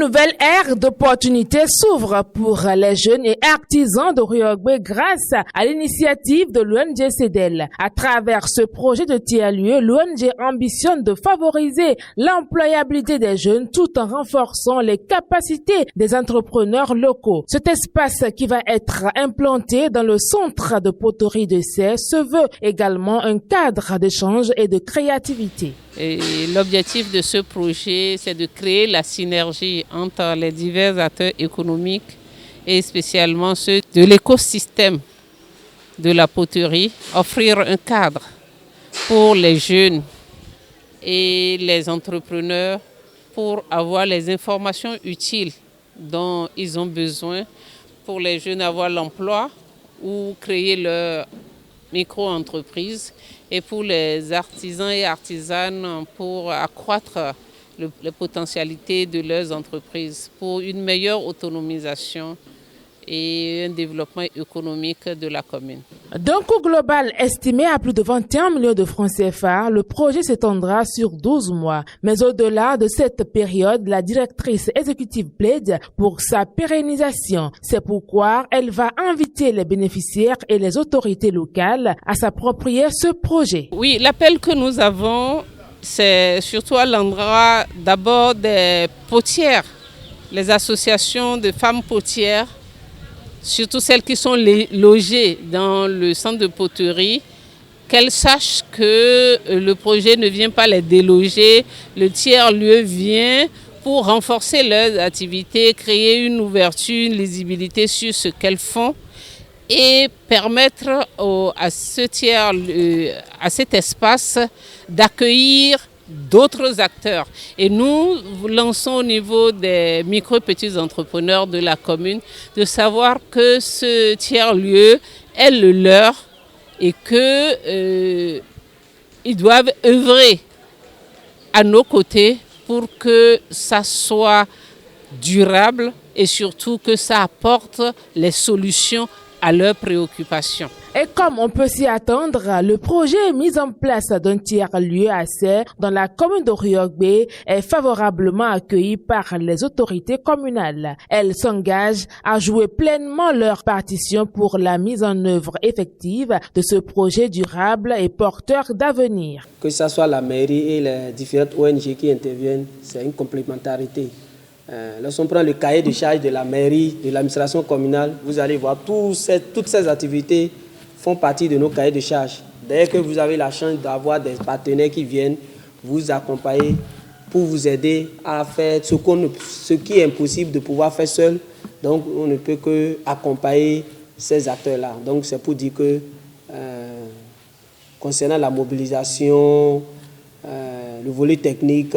nouvelle ère d'opportunités s'ouvre pour les jeunes et artisans de Riogbe grâce à l'initiative de l'ONG CEDEL. À travers ce projet de tiers-lieu, l'ONG ambitionne de favoriser l'employabilité des jeunes tout en renforçant les capacités des entrepreneurs locaux. Cet espace qui va être implanté dans le centre de poterie de Sey se veut également un cadre d'échange et de créativité. Et l'objectif de ce projet, c'est de créer la synergie entre les divers acteurs économiques et spécialement ceux de l'écosystème de la poterie, offrir un cadre pour les jeunes et les entrepreneurs pour avoir les informations utiles dont ils ont besoin, pour les jeunes avoir l'emploi ou créer leur micro-entreprise, et pour les artisans et artisanes pour accroître les potentialités de leurs entreprises, pour une meilleure autonomisation et un développement économique de la commune. D'un coût global estimé à plus de 21 millions de francs CFA, le projet s'étendra sur 12 mois. Mais au-delà de cette période, la directrice exécutive plaide pour sa pérennisation. C'est pourquoi elle va inviter les bénéficiaires et les autorités locales à s'approprier ce projet. Oui, l'appel que nous avons, c'est surtout à l'endroit d'abord des potières, les associations de femmes potières, surtout celles qui sont logées dans le centre de poterie, qu'elles sachent que le projet ne vient pas les déloger, le tiers-lieu vient pour renforcer leurs activités, créer une ouverture, une lisibilité sur ce qu'elles font et permettre à cet espace d'accueillir d'autres acteurs. Et nous lançons au niveau des micro-petits entrepreneurs de la commune de savoir que ce tiers-lieu est le leur et qu'ils doivent œuvrer à nos côtés pour que ça soit durable et surtout que ça apporte les solutions à leurs préoccupations. Et comme on peut s'y attendre, le projet mis en place d'un tiers-lieu à Sey dans la commune de Riogbe est favorablement accueilli par les autorités communales. Elles s'engagent à jouer pleinement leur partition pour la mise en œuvre effective de ce projet durable et porteur d'avenir. Que ce soit la mairie et les différentes ONG qui interviennent, c'est une complémentarité. Lorsqu'on prend le cahier de charge de la mairie, de l'administration communale, vous allez voir toutes ces activités font partie de nos cahiers de charge. Dès que vous avez la chance d'avoir des partenaires qui viennent vous accompagner pour vous aider à faire ce qui est impossible de pouvoir faire seul, donc on ne peut que accompagner ces acteurs-là. Donc c'est pour dire que concernant la mobilisation, le volet technique,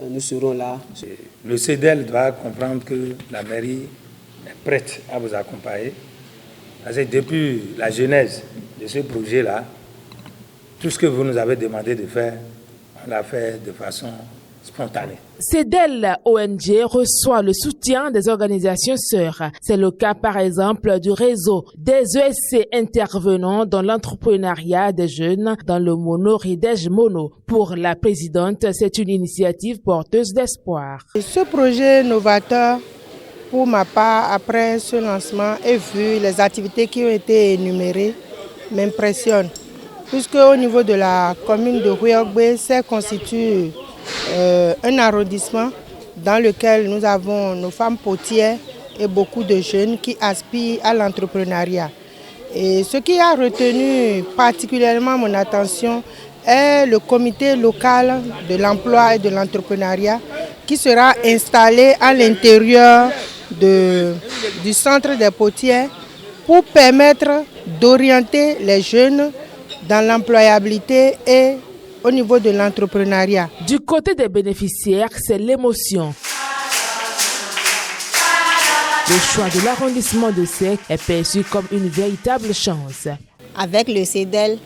nous serons là. Le CEDEL doit comprendre que la mairie est prête à vous accompagner. Parce que depuis la genèse de ce projet-là, tout ce que vous nous avez demandé de faire, on l'a fait de façon spontanée. CEDEL ONG reçoit le soutien des organisations sœurs. C'est le cas par exemple du réseau des ESC intervenant dans l'entrepreneuriat des jeunes dans le mono Ridej Mono. Pour la présidente, c'est une initiative porteuse d'espoir. Ce projet novateur, pour ma part, après ce lancement et vu les activités qui ont été énumérées, m'impressionne. Puisque au niveau de la commune de Riogbe, ça constitue un arrondissement dans lequel nous avons nos femmes potières et beaucoup de jeunes qui aspirent à l'entrepreneuriat. Et ce qui a retenu particulièrement mon attention est le comité local de l'emploi et de l'entrepreneuriat qui sera installé à l'intérieur du centre des potières pour permettre d'orienter les jeunes dans l'employabilité et au niveau de l'entrepreneuriat. Du côté des bénéficiaires, c'est l'émotion. Le choix de l'arrondissement de Sey est perçu comme une véritable chance. Avec le CEDEL,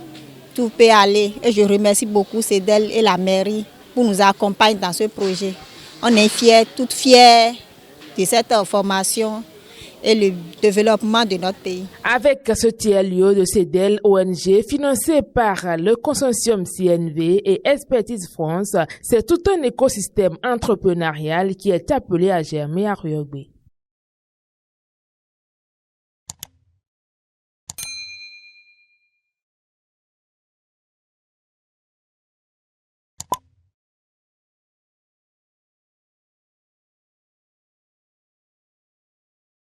tout peut aller et je remercie beaucoup CEDEL et la mairie pour nous accompagner dans ce projet. On est fiers, toutes fières de cette formation et le développement de notre pays. Avec ce tiers-lieu de CEDEL ONG financé par le consortium CNV et Expertise France, c'est tout un écosystème entrepreneurial qui est appelé à germer à Riogbe.